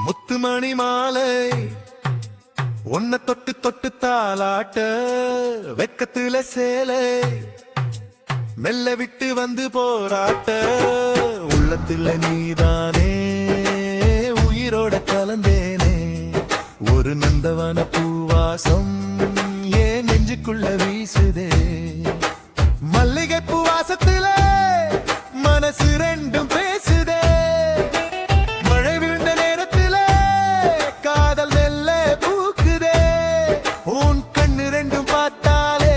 முத்துமணி மாலை உன்னை தொட்டு தொட்டு தாலாட்ட வெக்கத்துல சேலை மெல்ல விட்டு வந்து போராட்ட உள்ளத்துல நீதானே உயிரோட கலந்தேனே ஒரு நந்தவன பூவாசம் ஏன் நெஞ்சுக்குள்ள வீசுதே மல்லிகை பூவாசத்துல மனசு ரெண்டும் பேசுதே மழை விழுந்த நேரத்துல காதல் மெல்ல பூக்குதே உன் கண்ணு ரெண்டும் பார்த்தாலே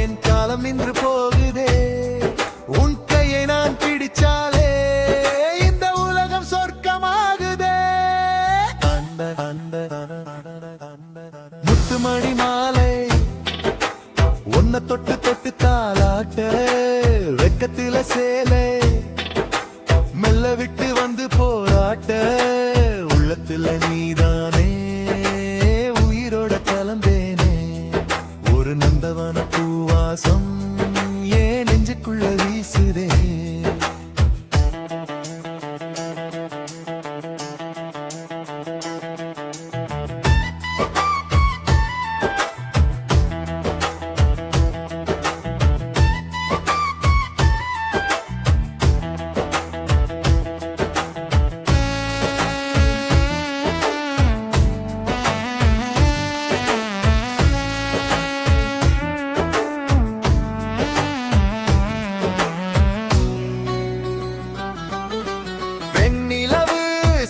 என் காலம் நின்று போகுதே உன் கையை நான் பிடிச்சாலே இந்த உலகம் சொர்க்கமாகுதே முத்துமணி மாலை உன்னை தொட்டு தொட்டு தாலாட்ட வெக்கத்தில சேலை மெல்ல விட்டு வந்து போராட்ட உள்ளத்துல நீதானே உயிரோட கலந்தேனே ஒரு நந்தவன பூவாசம் ஏன் நெஞ்சுக்குள்ள வீசுதே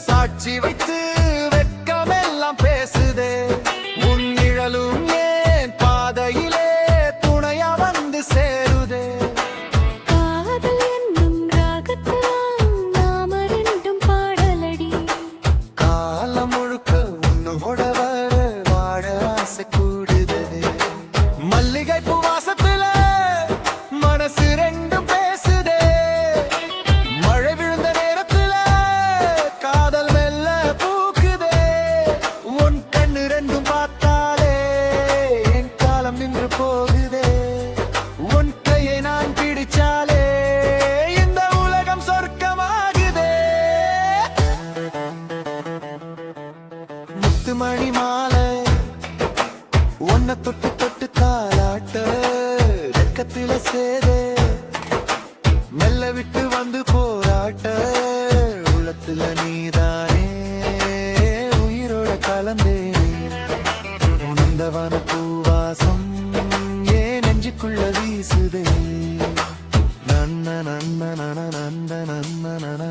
சாட்சி வைத்து வெட்கமெல்லாம் பேசுதே உன் நிழலும் ஏன் பாதையிலே துணையா வந்து சேருதே காதல் என்னும் ராகத்தால் நாம ரெண்டும் பாடலடி காலம் முழுக்க உன்னோட வர வாழ ஆசை கூடுதே மல்லிகை பூவாசத்துல மனசு ரெண்டும் பேசுதே மழை விழுந்த நேரத்துல காதல் மெல்ல பூக்குதே உன் கண்ணு ரெண்டும் பார்த்தாலே என் காலம் நின்று போகுதே உன் கையை நான் பிடிச்சாலே இந்த உலகம் சொர்க்கமாகுதே முத்துமணி மாலை உன்னை தொட்டு தொட்டு தாலாட்ட வெக்கத்தில சேதே மெல்ல விட்டு வந்து போராட்ட உள்ளத்துல நீதானே உயிரோட கலந்தேனே நந்தவன பூவாசம் ஏன் நெஞ்சுக்குள்ள வீசுதே நன்ன நன்ன நன நந்த நன்ன நன